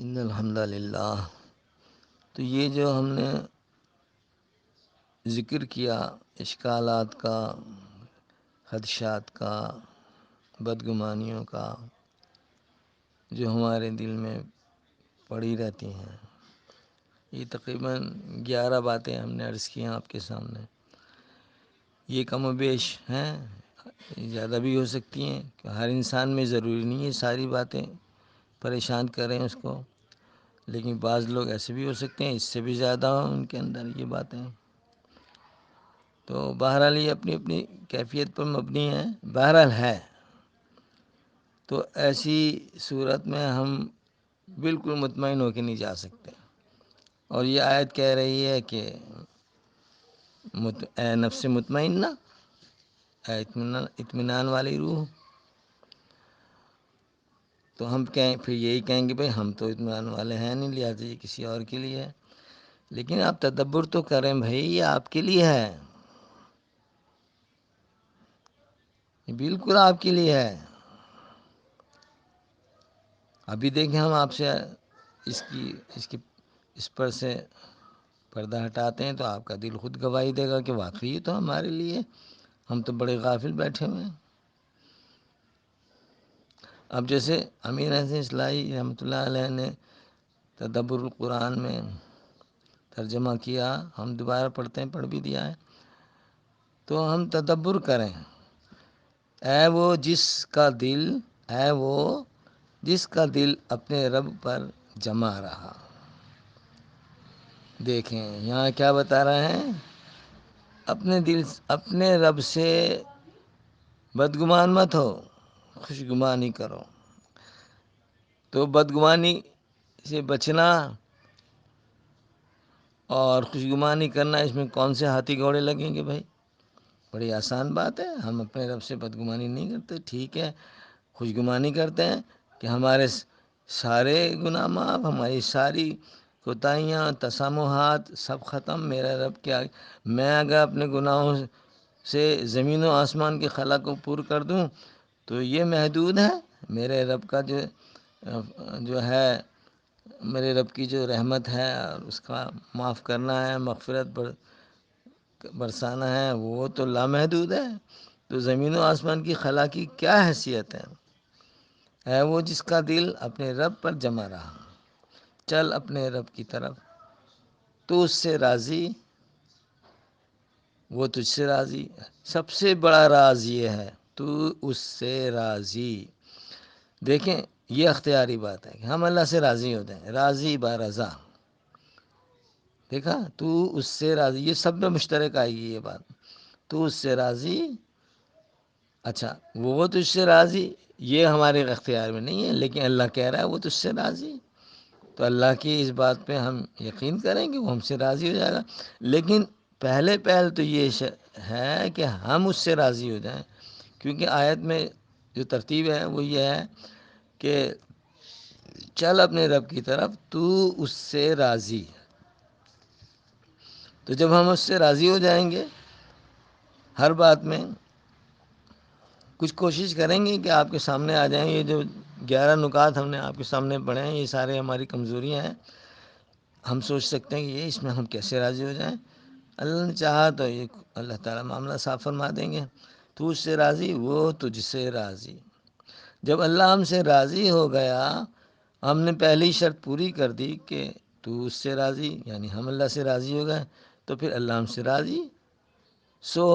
ان الحمد للہ. تو یہ جو ہم نے ذکر کیا اشکالات کا، خدشات کا، بدگمانیوں کا، جو ہمارے دل میں پڑی رہتی ہیں، یہ تقریباً 11 باتیں ہم نے عرض کی ہیں آپ کے سامنے. یہ کم و بیش ہیں، زیادہ بھی ہو سکتی ہیں، کہ ہر انسان میں ضروری نہیں ہے ساری باتیں پریشان کریں اس کو، لیکن بعض لوگ ایسے بھی ہو سکتے ہیں اس سے بھی زیادہ ہوں ان کے اندر یہ باتیں. تو بہرحال یہ اپنی اپنی کیفیت پر مبنی ہے، بہرحال ہے. تو ایسی صورت میں ہم بالکل مطمئن ہو کے نہیں جا سکتے. اور یہ آیت کہہ رہی ہے کہ اے نفس مطمئنہ، اے اطمینان والی روح. تو ہم پھر یہی کہیں گے بھئی ہم تو اطمینان والے ہیں نہیں، لہٰذا یہ کسی اور کے لیے ہے. لیکن آپ تدبر تو کریں بھائی، یہ آپ کے لیے ہے، یہ بالکل آپ کے لیے ہے. ابھی دیکھیں ہم آپ سے اس پر سے پردہ ہٹاتے ہیں تو آپ کا دل خود گواہی دے گا کہ واقعی یہ تو ہمارے لیے، ہم تو بڑے غافل بیٹھے ہوئے ہیں. اب جیسے امیر حسین اصلاحی رحمۃ اللہ علیہ نے تدبر القرآن میں ترجمہ کیا، ہم دوبارہ پڑھتے ہیں، پڑھ بھی دیا ہے. تو ہم تدبر کریں. اے وہ جس کا دل اپنے رب پر جمع رہا. دیکھیں یہاں کیا بتا رہے ہیں، اپنے رب سے بدگمان مت ہو، خوشگمانی کرو. تو بدگمانی سے بچنا اور خوشگمانی کرنا، اس میں کون سے ہاتھی گھوڑے لگیں گے بھائی؟ بڑی آسان بات ہے. ہم اپنے رب سے بدگمانی نہیں کرتے، ٹھیک ہے، خوشگمانی کرتے ہیں کہ ہمارے سارے گناہ معاف، ہماری ساری کوتاہیاں، تسامحات سب ختم. میرا رب کیا، میں اگر اپنے گناہوں سے زمین و آسمان کی خلا کو پور کر دوں تو یہ محدود ہے. میرے رب کا جو ہے، میرے رب کی جو رحمت ہے اور اس کا معاف کرنا ہے، مغفرت برسانا ہے، وہ تو لامحدود ہے. تو زمین و آسمان کی خلا کی کیا حیثیت ہے؟ ہے وہ جس کا دل اپنے رب پر جمع رہا. چل اپنے رب کی طرف، تو اس سے راضی، وہ تجھ سے راضی. سب سے بڑا راز یہ ہے، تو اس سے راضی. دیکھیں یہ اختیاری بات ہے کہ ہم اللہ سے راضی ہوتے ہیں، راضی با رضا. دیکھا، تو اس سے راضی، یہ سب میں مشترک آئے گی یہ بات. تو اس سے راضی، اچھا وہ تجھ سے راضی، یہ ہمارے اختیار میں نہیں ہے، لیکن اللہ کہہ رہا ہے وہ تجھ سے راضی. تو اللہ کی اس بات پہ ہم یقین کریں گے، وہ ہم سے راضی ہو جائے گا. لیکن پہلے تو یہ ہے کہ ہم اس سے راضی ہو جائیں. کیونکہ آیت میں جو ترتیب ہے وہ یہ ہے کہ چل اپنے رب کی طرف، تو اس سے راضی. تو جب ہم اس سے راضی ہو جائیں گے ہر بات میں، کچھ کوشش کریں گے کہ آپ کے سامنے آ جائیں. یہ جو 11 نکات ہم نے آپ کے سامنے پڑھے ہیں، یہ سارے ہماری کمزوریاں ہیں. ہم سوچ سکتے ہیں کہ یہ اس میں ہم کیسے راضی ہو جائیں. اللہ نے چاہا تو یہ اللہ تعالیٰ معاملہ صاف فرما دیں گے. تو اس سے راضی، وہ تجھ سے راضی. جب اللہ ہم سے راضی ہو گیا، ہم نے پہلی شرط پوری کر دی کہ تو اس سے راضی، یعنی ہم اللہ سے راضی ہو گئے، تو پھر اللہ ہم سے راضی. سو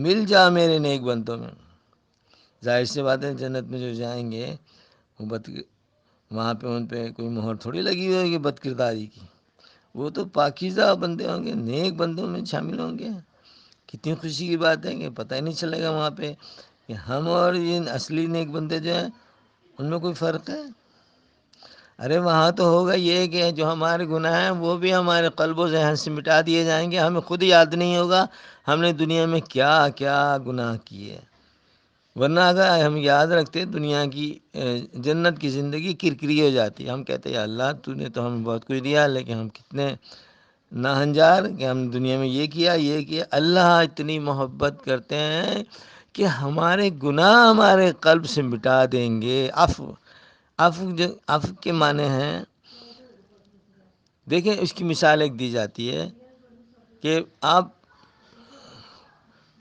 مل جا میرے نیک بندوں میں. ظاہر سی بات ہے، جنت میں جو جائیں گے وہ وہاں پہ ان پہ کوئی مہر تھوڑی لگی ہوئی ہے بد کرداری کی. وہ تو پاکیزہ بندے ہوں گے، نیک بندوں میں شامل ہوں گے. کتنی خوشی کی بات ہے کہ پتہ ہی نہیں چلے گا وہاں پہ کہ ہم اور یہ اصلی نیک بندے جو ہیں ان میں کوئی فرق ہے. ارے وہاں تو ہوگا یہ کہ جو ہمارے گناہ ہیں وہ بھی ہمارے قلب و ذہن سے مٹا دیے جائیں گے. ہمیں خود یاد نہیں ہوگا ہم نے دنیا میں کیا کیا گناہ کیے. ورنہ اگر ہم یاد رکھتے، دنیا کی جنت کی زندگی کرکری ہو جاتی. ہم کہتے ہیں یا اللہ تو نے تو ہمیں بہت کچھ دیا، لیکن ہم کتنے ناہنجار کہ ہم دنیا میں یہ کیا یہ کیا. اللہ اتنی محبت کرتے ہیں کہ ہمارے گناہ ہمارے قلب سے مٹا دیں گے. عفو کے معنی ہیں دیکھیں اس کی مثال ایک دی جاتی ہے کہ آپ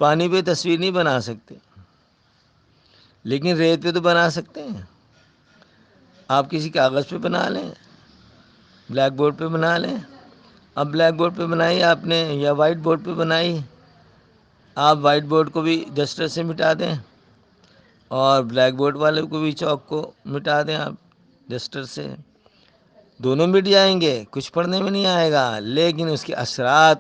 پانی پہ تصویر نہیں بنا سکتے، لیکن ریت پہ تو بنا سکتے ہیں۔ آپ کسی کاغذ پہ بنا لیں، بلیک بورڈ پہ بنا لیں۔ اب بلیک بورڈ پہ بنائی آپ نے یا وائٹ بورڈ پہ بنائی، آپ وائٹ بورڈ کو بھی ڈسٹر سے مٹا دیں اور بلیک بورڈ والے کو بھی چاک کو مٹا دیں آپ ڈسٹر سے، دونوں مٹ جائیں گے، کچھ پڑھنے میں نہیں آئے گا، لیکن اس کے اثرات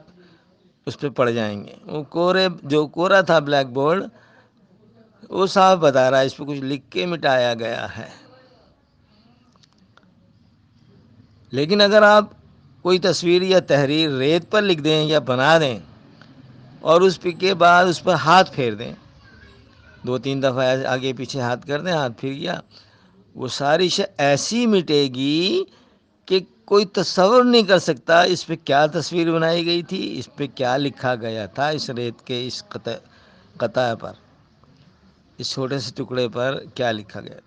اس پہ پڑ جائیں گے۔ وہ جو کورا تھا بلیک بورڈ، وہ صاحب بتا رہا ہے اس پہ کچھ لکھ کے مٹایا گیا ہے۔ لیکن اگر آپ کوئی تصویر یا تحریر ریت پر لکھ دیں یا بنا دیں اور اس پہ کے بعد اس پر ہاتھ پھیر دیں، 2-3 دفعہ آگے پیچھے ہاتھ کر دیں، ہاتھ پھر گیا، وہ ساری شے ایسی مٹے گی کہ کوئی تصور نہیں کر سکتا اس پہ کیا تصویر بنائی گئی تھی، اس پہ کیا لکھا گیا تھا، اس ریت کے اس قطع پر، اس چھوٹے سے ٹکڑے پر کیا لکھا گیا تھا۔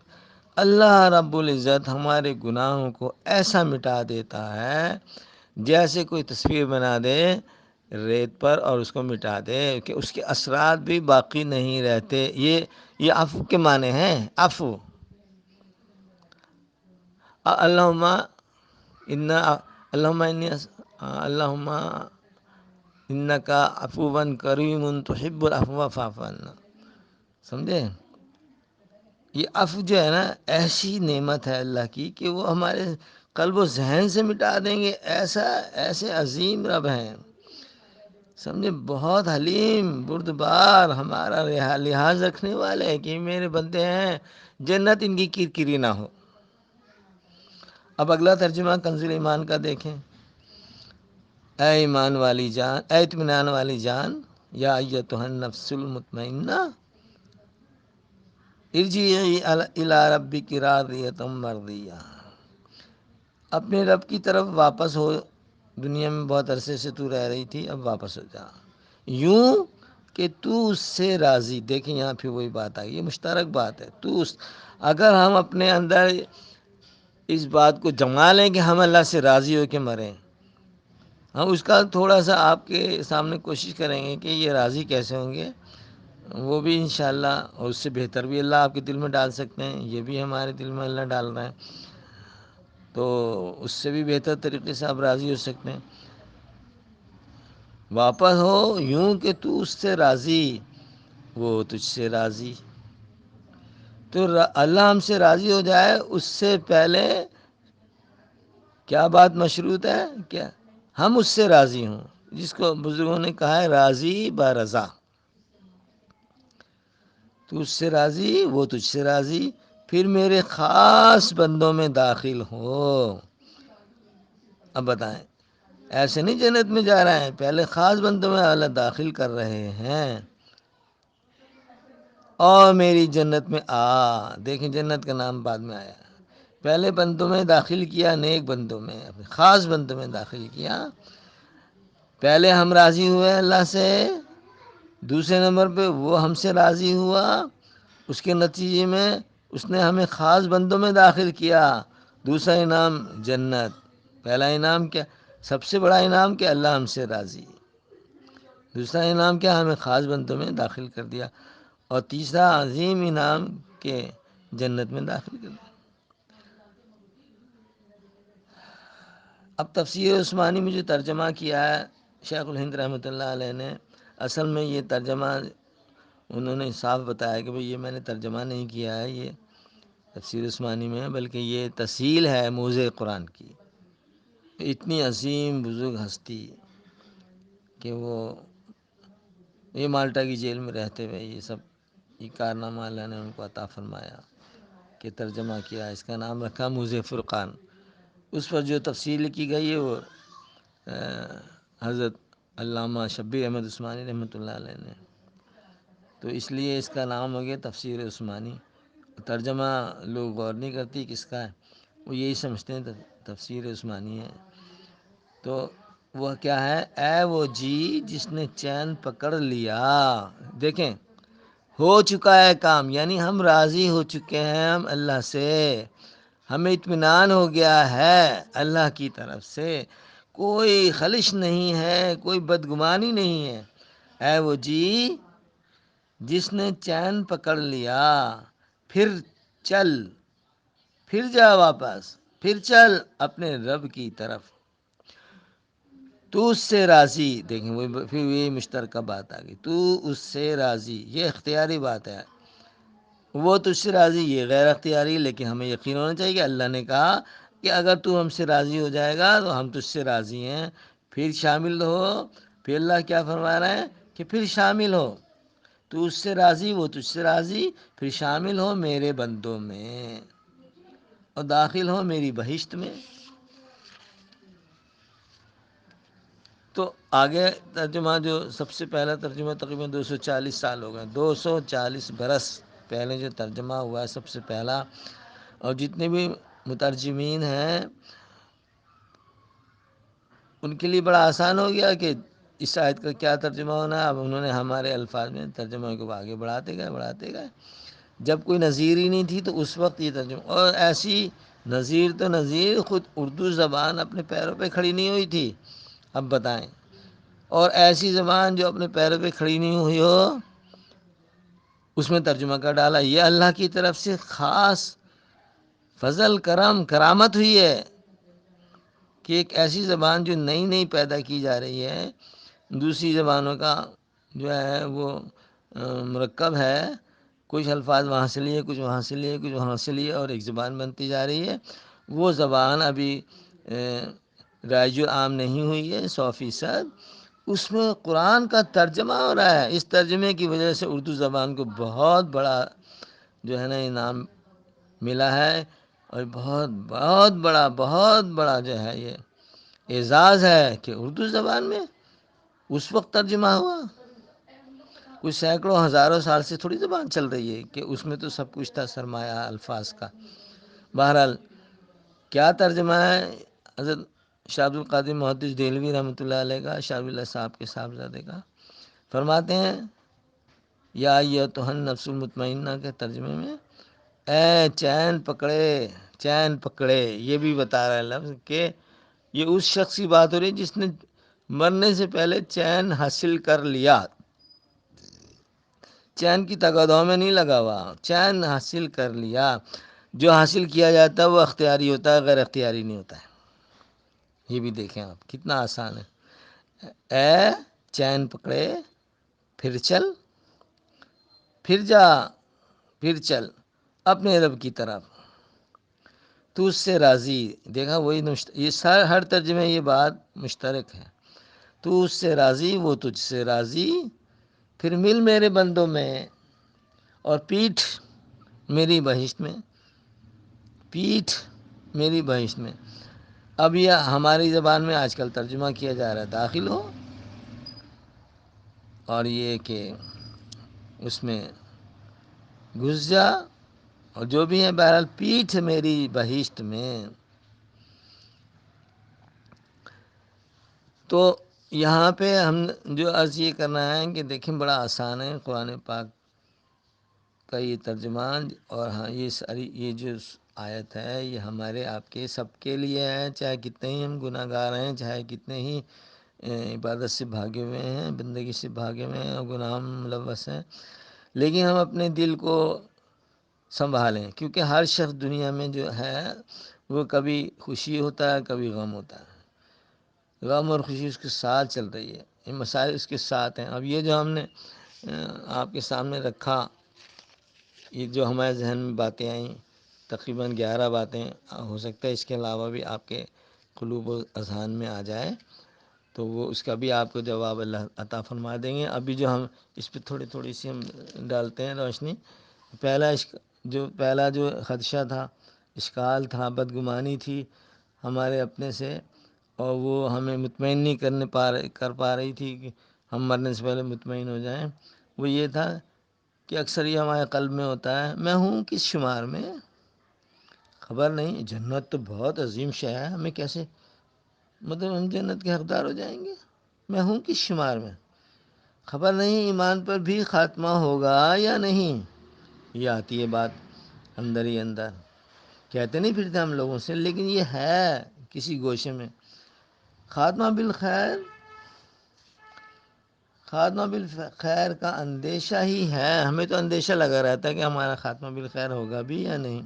اللہ رب العزت ہمارے گناہوں کو ایسا مٹا دیتا ہے جیسے کوئی تصویر بنا دے ریت پر اور اس کو مٹا دے کہ اس کے اثرات بھی باقی نہیں رہتے۔ یہ عفو کے معنی ہیں، عفو۔ اللہم اللہم انکا عفو کریم تحب العفو فاعف عنا، سمجھے؟ یہ عفو جو ہے نا، ایسی نعمت ہے اللہ کی کہ وہ ہمارے قلب و ذہن سے مٹا دیں گے۔ ایسے عظیم رب ہیں، سمجھے، بہت حلیم بردبار، ہمارا لحاظ رکھنے والے کہ میرے بندے ہیں، جنت ان کی کرکری نہ ہو۔ اب اگلا ترجمہ کنز ایمان کا دیکھیں۔ اے ایمان والی جان، اے اطمینان والی جان، یا ایتھا النفس المطمئنہ ارجعی الی ربک راضیۃ مرضیہ، اپنے رب کی طرف واپس ہو۔ دنیا میں بہت عرصے سے تو رہ رہی تھی، اب واپس ہو جا، یوں کہ تو اس سے راضی۔ دیکھیں یہاں پھر وہی بات آئی، یہ مشترک بات ہے۔ اگر ہم اپنے اندر اس بات کو جما لیں کہ ہم اللہ سے راضی ہو کے مریں، ہم اس کا تھوڑا سا آپ کے سامنے کوشش کریں گے کہ یہ راضی کیسے ہوں گے، وہ بھی انشاءاللہ، اور اس سے بہتر بھی اللہ آپ کے دل میں ڈال سکتے ہیں، یہ بھی ہمارے دل میں اللہ ڈال رہے ہیں، تو اس سے بھی بہتر طریقے سے آپ راضی ہو سکتے ہیں۔ واپس ہو یوں کہ تو اس سے راضی، وہ تجھ سے راضی۔ تو اللہ ہم سے راضی ہو جائے، اس سے پہلے کیا بات مشروط ہے؟ کیا ہم اس سے راضی ہوں، جس کو بزرگوں نے کہا ہے راضی برضا۔ تو اس سے راضی، وہ تجھ سے راضی، پھر میرے خاص بندوں میں داخل ہو۔ اب بتائیں، ایسے نہیں جنت میں جا رہے ہیں، پہلے خاص بندوں میں اللہ داخل کر رہے ہیں۔ اور میری جنت میں آ، دیکھیں جنت کا نام بعد میں آیا، پہلے بندوں میں داخل کیا، نیک بندوں میں، اپنے خاص بندوں میں داخل کیا۔ پہلے ہم راضی ہوئے اللہ سے، دوسرے نمبر پہ وہ ہم سے راضی ہوا، اس کے نتیجے میں اس نے ہمیں خاص بندوں میں داخل کیا۔ دوسرا انعام جنت، پہلا انعام کیا؟ سب سے بڑا انعام کہ اللہ ہم سے راضی، دوسرا انعام کیا؟ ہمیں خاص بندوں میں داخل کر دیا، اور تیسرا عظیم انعام کہ جنت میں داخل کر دیا۔ اب تفسیر عثمانی میں جو ترجمہ کیا ہے شیخ الہند رحمۃ اللہ علیہ نے، اصل میں یہ ترجمہ انہوں نے صاف بتایا کہ بھئی یہ میں نے ترجمہ نہیں کیا ہے، یہ تفسیر عثمانی میں ہے، بلکہ یہ تسہیل ہے موضع قرآن کی۔ اتنی عظیم بزرگ ہستی کہ وہ یہ مالٹا کی جیل میں رہتے ہوئے یہ کارنامہ اللہ نے ان کو عطا فرمایا کہ ترجمہ کیا، اس کا نام رکھا موضع فرقان۔ اس پر جو تفصیل کی گئی ہے وہ حضرت علامہ شبیر احمد عثمانی رحمۃ اللہ علیہ نے، تو اس لیے اس کا نام ہو گیا تفسیر عثمانی۔ ترجمہ لوگ غور نہیں کرتی کس کا ہے، وہ یہی سمجھتے ہیں تفسیر عثمانی ہے۔ تو وہ کیا ہے؟ اے وہ جی جس نے چین پکڑ لیا، دیکھیں ہو چکا ہے کام، یعنی ہم راضی ہو چکے ہیں ہم اللہ سے، ہمیں اطمینان ہو گیا ہے اللہ کی طرف سے، کوئی خلش نہیں ہے، کوئی بدگمانی نہیں ہے۔ اے وہ جی جس نے چین پکڑ لیا، پھر چل، پھر جا واپس، پھر چل اپنے رب کی طرف، تو اس سے راضی۔ دیکھیں وہ پھر یہ مشترکہ بات آ گئی، تو اس سے راضی، یہ اختیاری بات ہے، وہ تجھ سے راضی، یہ غیر اختیاری۔ لیکن ہمیں یقین ہونا چاہیے کہ اللہ نے کہا کہ اگر تو ہم سے راضی ہو جائے گا تو ہم تجھ سے راضی ہیں، پھر شامل ہو۔ پھر اللہ کیا فرما رہا ہے کہ پھر شامل ہو، تو اس سے راضی، وہ تجھ سے راضی، پھر شامل ہو میرے بندوں میں اور داخل ہو میری بہشت میں۔ تو آگے ترجمہ، جو سب سے پہلا ترجمہ تقریباً 240 سال ہو گئے، 240 برس پہلے جو ترجمہ ہوا ہے سب سے پہلا، اور جتنے بھی مترجمین ہیں ان کے لیے بڑا آسان ہو گیا کہ اس آیت کا کیا ترجمہ ہونا ہے۔ اب انہوں نے ہمارے الفاظ میں ترجمہ کو آگے بڑھاتے گئے۔ جب کوئی نظیر ہی نہیں تھی تو اس وقت یہ ترجمہ، اور ایسی نظیر تو نظیر خود اردو زبان اپنے پیروں پہ کھڑی نہیں ہوئی تھی، اب بتائیں، اور ایسی زبان جو اپنے پیروں پہ کھڑی نہیں ہوئی ہو اس میں ترجمہ کر ڈالا۔ یہ اللہ کی طرف سے خاص فضل، کرم، کرامت ہوئی ہے کہ ایک ایسی زبان جو نئی نئی پیدا کی جا رہی ہے، دوسری زبانوں کا جو ہے وہ مرکب ہے، کچھ الفاظ وہاں سے لیے، کچھ وہاں سے لیے، کچھ وہاں سے لیے، اور ایک زبان بنتی جا رہی ہے۔ وہ زبان ابھی رائج العام نہیں ہوئی ہے 100%، اس میں قرآن کا ترجمہ ہو رہا ہے۔ اس ترجمے کی وجہ سے اردو زبان کو بہت بڑا جو ہے نا انعام ملا ہے، اور بہت بڑا جو ہے یہ اعزاز ہے کہ اردو زبان میں اس وقت ترجمہ ہوا۔ کچھ سینکڑوں ہزاروں سال سے تھوڑی زبان چل رہی ہے کہ اس میں تو سب کچھ تھا، سرمایہ الفاظ کا۔ بہرحال کیا ترجمہ ہے حضرت شاہ عبد القادر محدث دہلوی رحمۃ اللہ علیہ کا، شاہ ولی اللہ صاحب کے صاحبزادے کا، فرماتے ہیں یا ایتھا النفس المطمئنہ کے ترجمے میں، اے چین پکڑے، یہ بھی بتا رہا ہے لفظ کہ یہ اس شخص کی بات ہو رہی ہے جس نے مرنے سے پہلے چین حاصل کر لیا، چین کی تقاضوں میں نہیں لگا ہوا، چین حاصل کر لیا۔ جو حاصل کیا جاتا ہے وہ اختیاری ہوتا ہے، غیر اختیاری نہیں ہوتا ہے۔ یہ بھی دیکھیں آپ، کتنا آسان ہے۔ اے چین پکڑے، پھر چل، پھر جا، پھر چل اپنے رب کی طرف، تو اس سے راضی۔ دیکھا وہی یہ ہر ترجمے یہ بات مشترک ہے، تو اس سے راضی، وہ تجھ سے راضی، پھر مل میرے بندوں میں اور پیٹھ میری بہشت میں، پیٹھ میری بہشت میں۔ اب یہ ہماری زبان میں آج کل ترجمہ کیا جا رہا ہے داخل ہو، اور یہ کہ اس میں گھس جا، اور جو بھی ہے بہرحال پیٹھ میری بہشت میں۔ تو یہاں پہ ہم جو عرض یہ کرنا ہے کہ دیکھیں بڑا آسان ہے قرآن پاک کا یہ ترجمان، اور ہاں یہ جو آیت ہے یہ ہمارے آپ کے سب کے لیے ہے، چاہے کتنے ہی ہم گناہ گار ہیں، چاہے کتنے ہی عبادت سے بھاگے ہوئے ہیں، بندگی سے بھاگے ہوئے ہیں اور گناہ میں ملوث ہیں، لیکن ہم اپنے دل کو سنبھالیں، کیونکہ ہر شخص دنیا میں جو ہے وہ کبھی خوشی ہوتا ہے، کبھی غم ہوتا ہے، غم اور خوشی اس کے ساتھ چل رہی ہے، یہ مسائل اس کے ساتھ ہیں۔ اب یہ جو ہم نے آپ کے سامنے رکھا، یہ جو ہمارے ذہن میں باتیں آئیں، تقریباً 11 باتیں، ہو سکتا ہے اس کے علاوہ بھی آپ کے قلوب و اذہان میں آ جائے، تو وہ اس کا بھی آپ کو جواب اللہ عطا فرما دیں گے۔ ابھی جو ہم اس پہ تھوڑی سی ہم ڈالتے ہیں روشنی۔ پہلا جو خدشہ تھا، اشکال تھا، بدگمانی تھی ہمارے اپنے سے، اور وہ ہمیں مطمئن نہیں کر پا رہی تھی کہ ہم مرنے سے پہلے مطمئن ہو جائیں، وہ یہ تھا کہ اکثر یہ ہمارے قلب میں ہوتا ہے، میں ہوں کس شمار میں، خبر نہیں، جنت تو بہت عظیم شے ہے، ہمیں کیسے مطلب ہم جنت کے حقدار ہو جائیں گے، میں ہوں کس شمار میں، خبر نہیں ایمان پر بھی خاتمہ ہوگا یا نہیں۔ یہ آتی ہے بات اندر ہی اندر، کہتے نہیں پھرتے ہم لوگوں سے، لیکن یہ ہے کسی گوشے میں، خاتمہ بالخیر، خاتمہ بالخیر کا اندیشہ ہی ہے، ہمیں تو اندیشہ لگا رہتا ہے کہ ہمارا خاتمہ بالخیر ہوگا بھی یا نہیں۔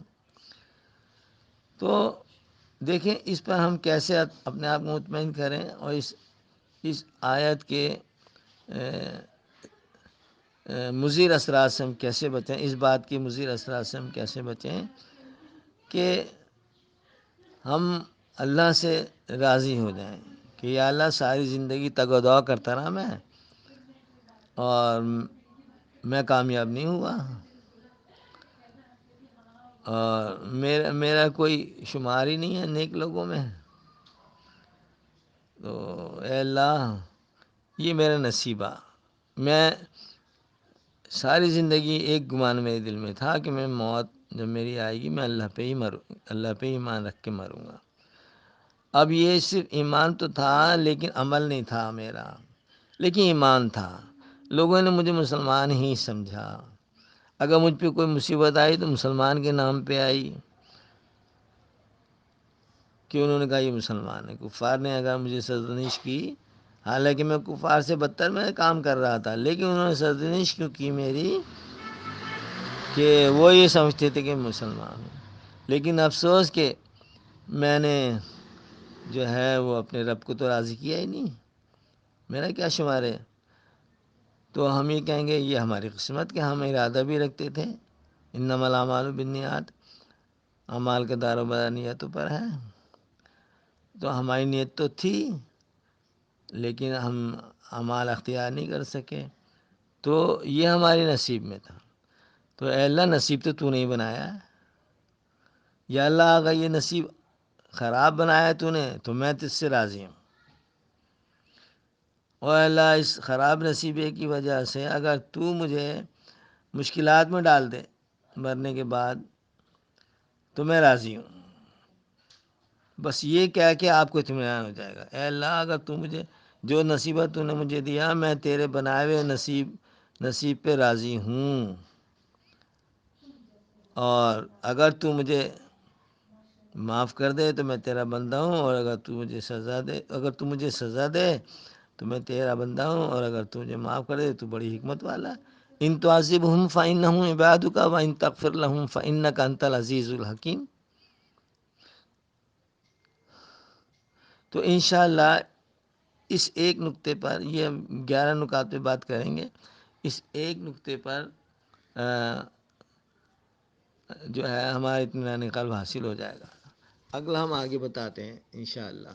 تو دیکھیں اس پر ہم کیسے اپنے آپ کو مطمئن کریں، اور اس آیت کے مضر اثرات سے ہم کیسے بچیں، اس بات کی مضر اثرات سے ہم کیسے بچیں کہ ہم اللہ سے راضی ہو جائیں کہ یا اللہ ساری زندگی تگ و دو کرتا رہا میں، اور میں کامیاب نہیں ہوا، اور میرا کوئی شمار ہی نہیں ہے نیک لوگوں میں، تو اے اللہ یہ میرا نصیبہ۔ میں ساری زندگی ایک گمان میرے دل میں تھا کہ میں موت جب میری آئے گی میں اللہ پہ ہی اللہ پہ ہی ایمان رکھ کے مروں گا۔ اب یہ صرف ایمان تو تھا لیکن عمل نہیں تھا میرا، لیکن ایمان تھا۔ لوگوں نے مجھے مسلمان ہی سمجھا، اگر مجھ پہ کوئی مصیبت آئی تو مسلمان کے نام پہ آئی، کہ انہوں نے کہا یہ مسلمان ہے۔ کفار نے اگر مجھے سرزنش کی، حالانکہ میں کفار سے بدتر میں کام کر رہا تھا، لیکن انہوں نے سرزنش کیوں کی میری، کہ وہ یہ سمجھتے تھے کہ میں مسلمان ہوں۔ لیکن افسوس کہ میں نے جو ہے وہ اپنے رب کو تو راضی کیا ہی نہیں، میرا کیا شمار ہے۔ تو ہم یہ کہیں گے یہ ہماری قسمت کہ ہم ارادہ بھی رکھتے تھے، انما الاعمال بالنیات، اعمال کا دار و مدار نیتوں پر ہے، تو ہماری نیت تو تھی لیکن ہم اعمال اختیار نہیں کر سکے، تو یہ ہمارے نصیب میں تھا۔ تو اے اللہ نصیب تو نہیں بنایا، یا اللہ اگر یہ نصیب خراب بنایا تو نے تو میں تجھ سے راضی ہوں، اور اللہ اس خراب نصیبے کی وجہ سے اگر تو مجھے مشکلات میں ڈال دے مرنے کے بعد تو میں راضی ہوں، بس یہ کہہ کے آپ کو اطمینان ہو جائے گا۔ اے اللہ اگر تو مجھے جو نصیبہ تو نے مجھے دیا میں تیرے بنائے ہوئے نصیب پہ راضی ہوں، اور اگر تو مجھے معاف کر دے تو میں تیرا بندہ ہوں، اور اگر تو مجھے سزا دے تو میں تیرا بندہ ہوں، اور اگر تو مجھے معاف کر دے تو بڑی حکمت والا ہے۔ ان تعذبهم فإنهم عبادك وإن تغفر لهم فإنك أنت العزيز الحکیم۔ تو انشاءاللہ اس ایک نقطے پر، یہ 11 نکات پہ بات کریں گے، اس ایک نقطے پر جو ہے ہمارا اطمینان قلب حاصل ہو جائے گا۔ اگلا ہم آگے بتاتے ہیں انشاءاللہ۔